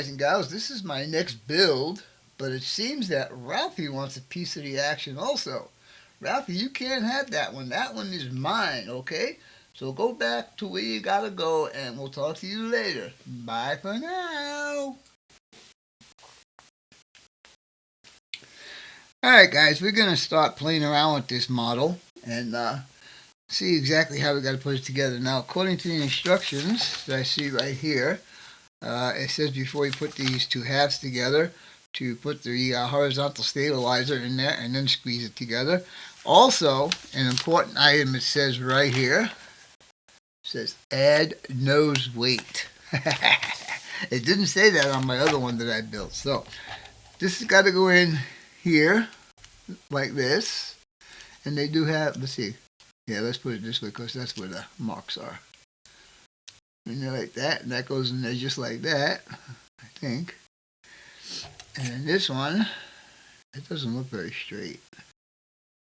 guys and gals, this is my next build, but it seems that Ralphie wants a piece of the action also. Ralphie, you can't have that one. That one is mine, okay? So go back to where you gotta go, and we'll talk to you later. Bye for now. Alright guys, we're going to start playing around with this model and see exactly how we got to put it together. Now, according to the instructions that I see right here, it says before you put these two halves together to put the horizontal stabilizer in there and then squeeze it together. Also, an important item it says right here, it says add nose weight. It didn't say that on my other one that I built. So, this has got to go in here like this, and they do have, let's see, yeah, let's put it this way because that's where the marks are. And they're like that, and that goes in there just like that, I think. And then this one, it doesn't look very straight.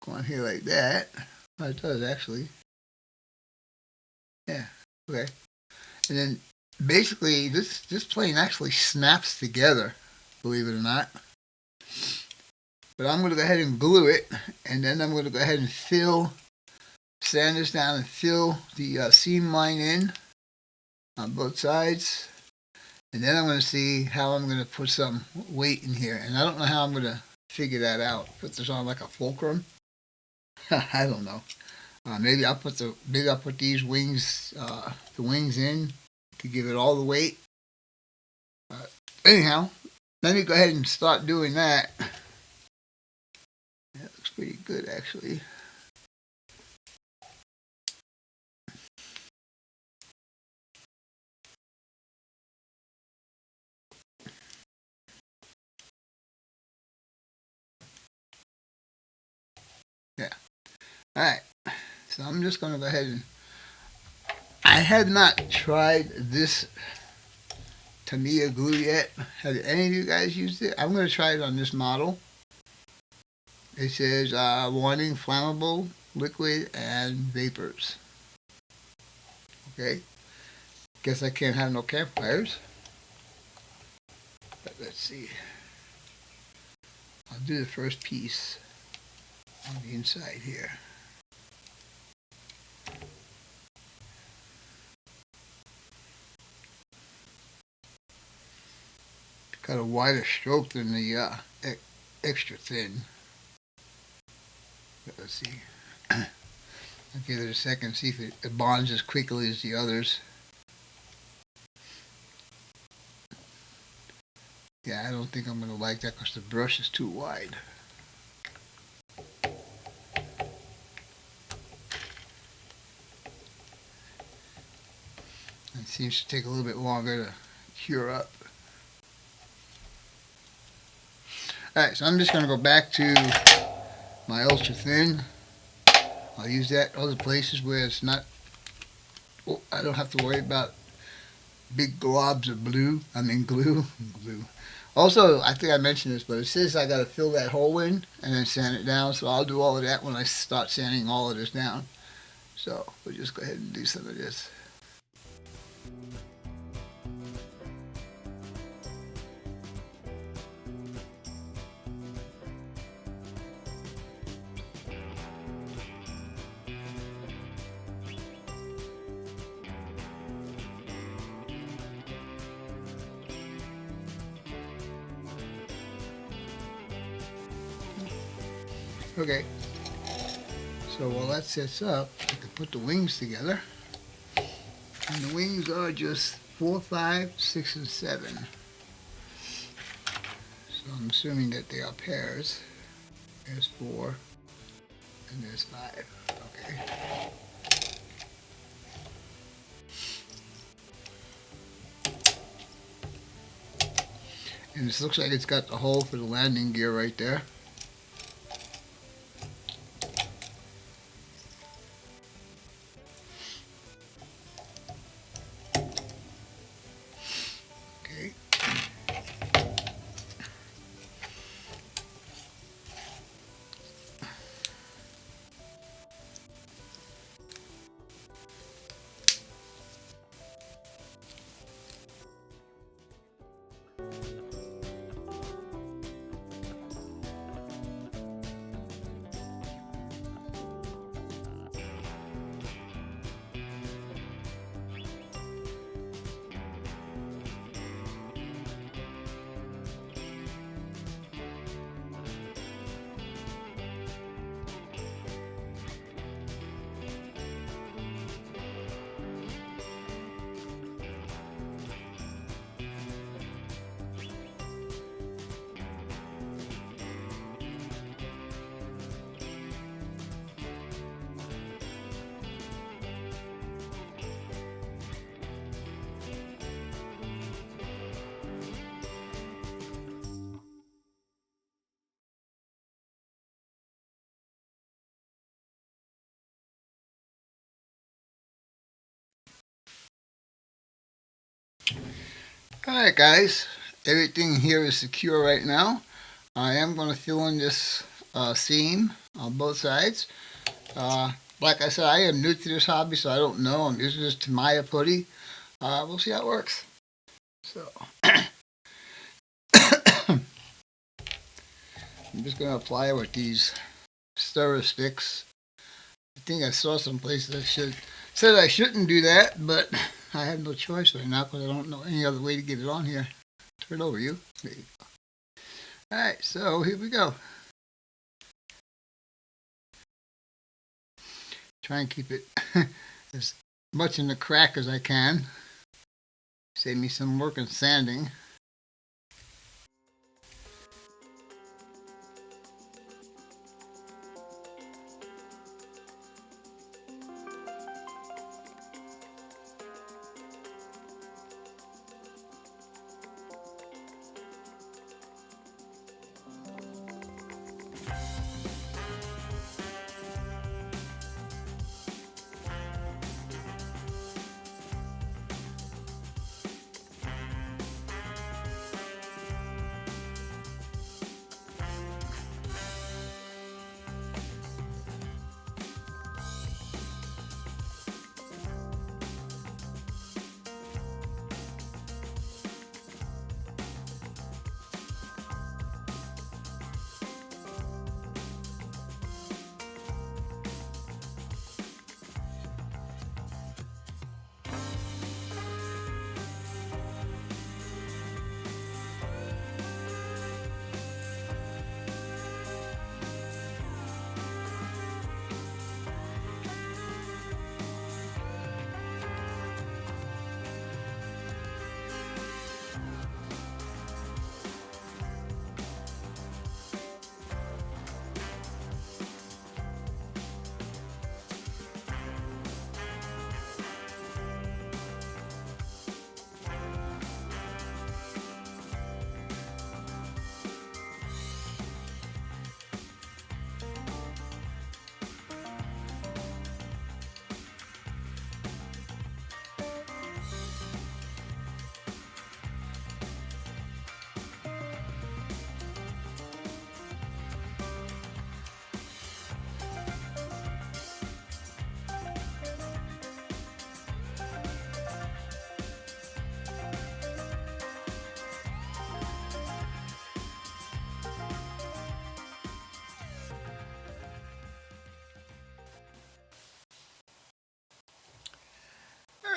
Go on here like that. Oh, it does actually. Yeah, okay. And then basically this plane actually snaps together, believe it or not. But I'm going to go ahead and glue it, and then I'm going to go ahead and sand this down and fill the seam line in on both sides. And then I'm going to see how I'm going to put some weight in here. And I don't know how I'm going to figure that out. Put this on like a fulcrum? I don't know. Maybe I'll put these wings, the wings in to give it all the weight. Anyhow, let me go ahead and start doing that. That looks pretty good, actually. Yeah. Alright. So I'm just going to go ahead and... I have not tried this Tamiya glue yet. Have any of you guys used it? I'm going to try it on this model. It says warning, flammable, liquid, and vapors. Okay. Guess I can't have no campfires. But let's see. I'll do the first piece on the inside here. Got a wider stroke than the extra thin. But let's see. I'll give it a second, see if it bonds as quickly as the others. Yeah, I don't think I'm going to like that because the brush is too wide. It seems to take a little bit longer to cure up. Alright, so I'm just going to go back to my ultra thin. I'll use that other places where it's not, I don't have to worry about big globs of glue. Also, I think I mentioned this, but it says I got to fill that hole in and then sand it down. So I'll do all of that when I start sanding all of this down. So we'll just go ahead and do some of this. Okay, so while that sets up, I can put the wings together. And the wings are just 4, 5, 6, and 7. So I'm assuming that they are pairs. There's 4, and there's 5. Okay. And this looks like it's got the hole for the landing gear right there. Alright guys, everything here is secure right now. I am going to fill in this seam on both sides. Like I said, I am new to this hobby, so I don't know. I'm using this Tamaya putty. We'll see how it works. So, I'm just going to apply it with these stirrer sticks. I think I saw some places said I shouldn't do that, but I have no choice right now because I don't know any other way to get it on here. Turn it over, you. There you go. Alright, so here we go. Try and keep it as much in the crack as I can. Save me some work and sanding.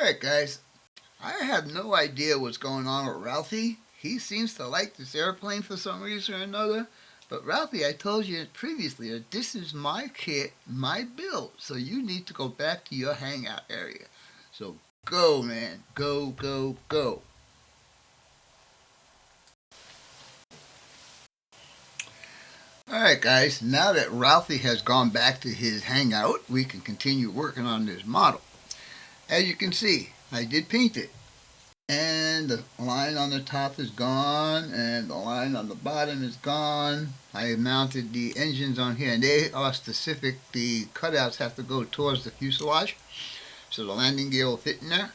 Alright guys, I have no idea what's going on with Ralphie. He seems to like this airplane for some reason or another. But Ralphie, I told you previously that this is my kit, my build. So you need to go back to your hangout area. So go, man. Go, go, go. Alright guys, now that Ralphie has gone back to his hangout, we can continue working on this model. As you can see, I did paint it. And the line on the top is gone, and the line on the bottom is gone. I mounted the engines on here, and they are specific. The cutouts have to go towards the fuselage, so the landing gear will fit in there.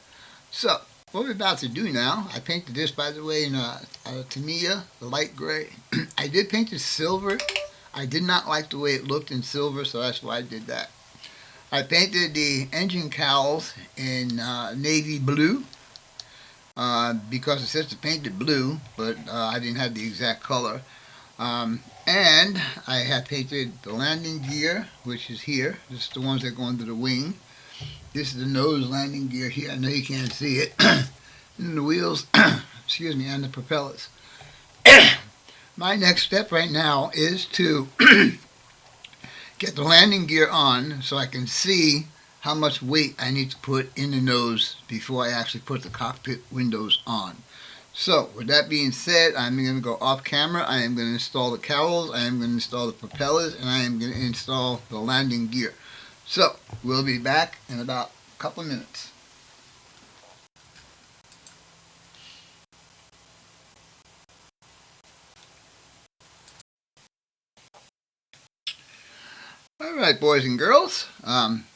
So, what we're about to do now, I painted this, by the way, in Tamiya, the light gray. I did paint it silver. I did not like the way it looked in silver, so that's why I did that. I painted the engine cowls in navy blue because it says to paint it blue, but I didn't have the exact color. And I have painted the landing gear, which is here. This is the ones that go under the wing. This is the nose landing gear here. I know you can't see it. And the wheels, excuse me, and the propellers. My next step right now is to get the landing gear on so I can see how much weight I need to put in the nose before I actually put the cockpit windows on. So, with that being said, I'm going to go off camera. I am going to install the cowls, I am going to install the propellers, and I am going to install the landing gear. So, we'll be back in about a couple of minutes. Alright boys and girls,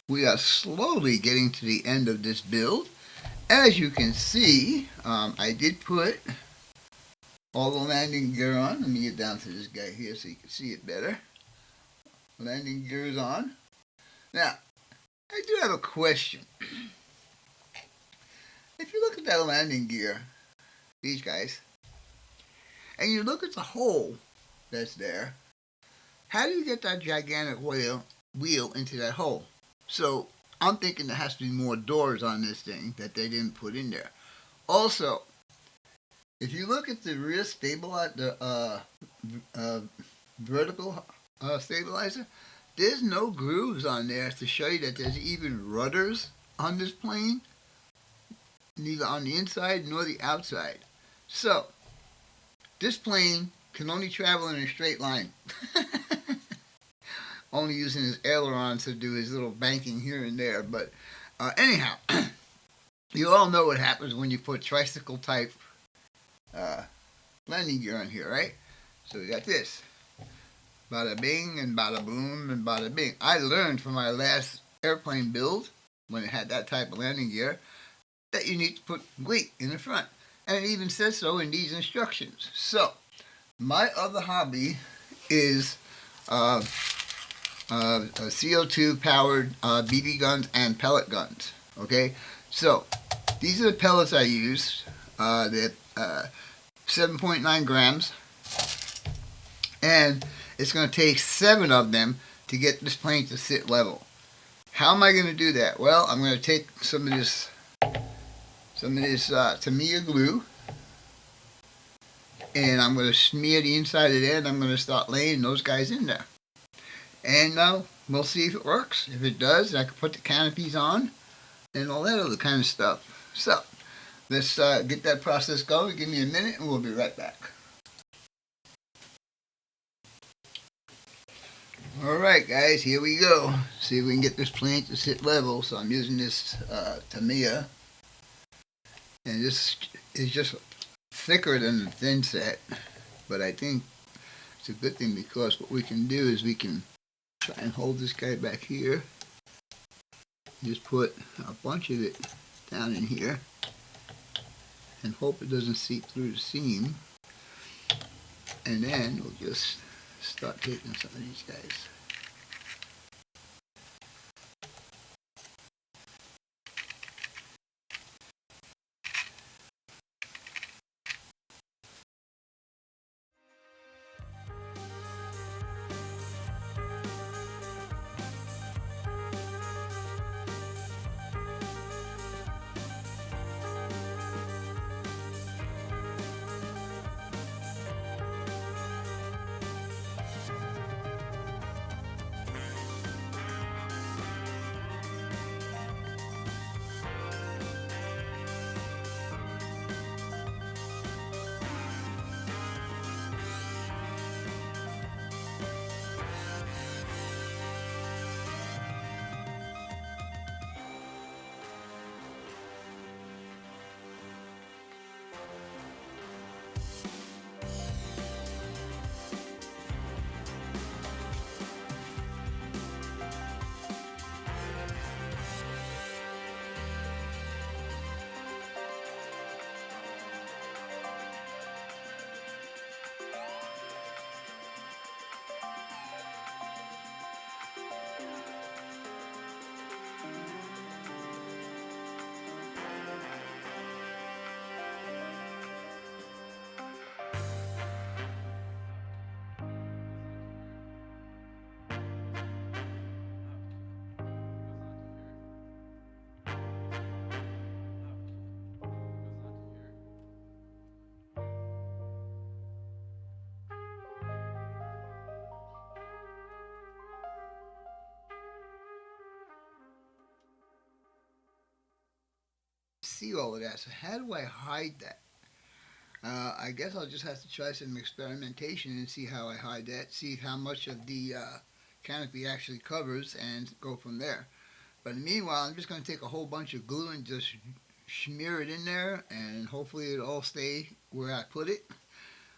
we are slowly getting to the end of this build, as you can see, I did put all the landing gear on. Let me get down to this guy here so you can see it better. Landing gear is on. Now, I do have a question. If you look at that landing gear, these guys, and you look at the hole that's there, how do you get that gigantic wheel into that hole? So I'm thinking there has to be more doors on this thing that they didn't put in there. Also, if you look at the rear stabilizer, the vertical stabilizer, there's no grooves on there to show you that there's even rudders on this plane, neither on the inside nor the outside. So, this plane can only travel in a straight line. Only using his ailerons to do his little banking here and there. But anyhow, you all know what happens when you put tricycle type landing gear on here, right? So we got this. Bada bing and bada boom and bada bing. I learned from my last airplane build, when it had that type of landing gear, that you need to put weight in the front. And it even says so in these instructions. So, my other hobby is CO2 powered BB guns and pellet guns. Okay? So, these are the pellets I use. They're 7.9 grams. And it's going to take 7 of them to get this plane to sit level. How am I going to do that? Well, I'm going to take some of this Tamiya glue, and I'm going to smear the inside of there, and I'm going to start laying those guys in there. And we'll see if it works. If it does, I can put the canopies on and all that other kind of stuff. So, let's get that process going. Give me a minute, and we'll be right back. Alright guys, here we go. See if we can get this plane to sit level. So I'm using this Tamiya. And this is just thicker than the thin set. But I think it's a good thing, because what we can do is we can try and hold this guy back here. Just put a bunch of it down in here. And hope it doesn't seep through the seam. And then we'll just start taking some of these guys. See all of that. So how do I hide that? I guess I'll just have to try some experimentation and see how I hide that. See how much of the canopy actually covers, and go from there. But meanwhile, I'm just going to take a whole bunch of glue and just smear it in there, and hopefully it'll all stay where I put it.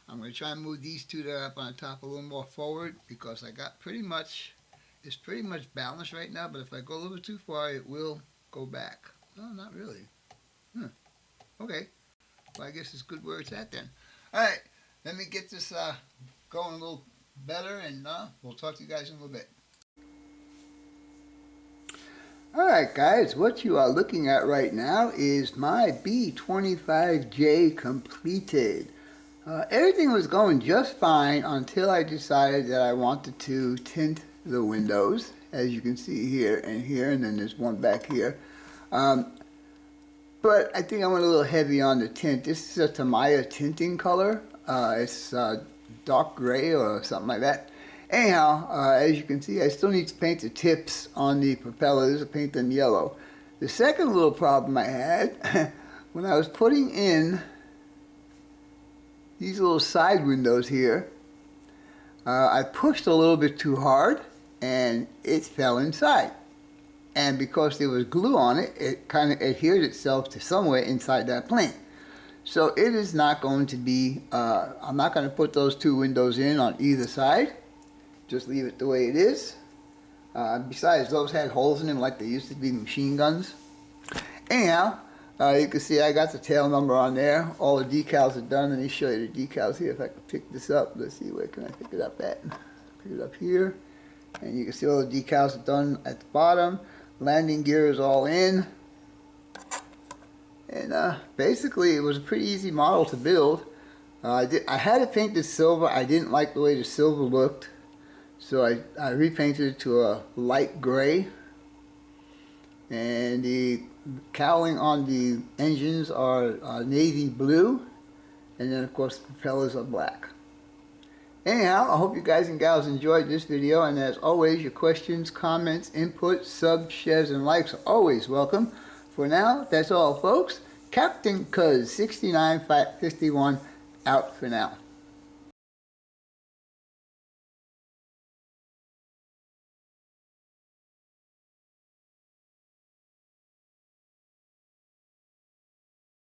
I'm going to try and move these two that are up on top a little more forward, because I got it's pretty much balanced right now, but if I go a little too far, it will go back. No, not really. Okay. Well, I guess it's good where it's at then. All right. Let me get this going a little better, and we'll talk to you guys in a little bit. Alright guys, what you are looking at right now is my B25J completed. Everything was going just fine until I decided that I wanted to tint the windows, as you can see here, and then there's one back here. But I think I went a little heavy on the tint. This is a Tamiya tinting color. It's dark gray or something like that. Anyhow, as you can see, I still need to paint the tips on the propellers. I paint them yellow. The second little problem I had, when I was putting in these little side windows here, I pushed a little bit too hard and it fell inside. And because there was glue on it, it kind of adhered itself to somewhere inside that plane. So it is not going to be, I'm not going to put those two windows in on either side. Just leave it the way it is. Besides, those had holes in them like they used to be machine guns. Anyhow, you can see I got the tail number on there. All the decals are done. Let me show you the decals here if I can pick this up. Let's see, where can I pick it up at? Pick it up here. And you can see all the decals are done at the bottom. Landing gear is all in. And basically it was a pretty easy model to build. I had it painted silver. I didn't like the way the silver looked. So I repainted it to a light gray, and the cowling on the engines are navy blue, and then of course the propellers are black. Anyhow, I hope you guys and gals enjoyed this video, and as always, your questions, comments, input, subs, shares, and likes are always welcome. For now, that's all folks. CaptainCuzzz6951 out for now.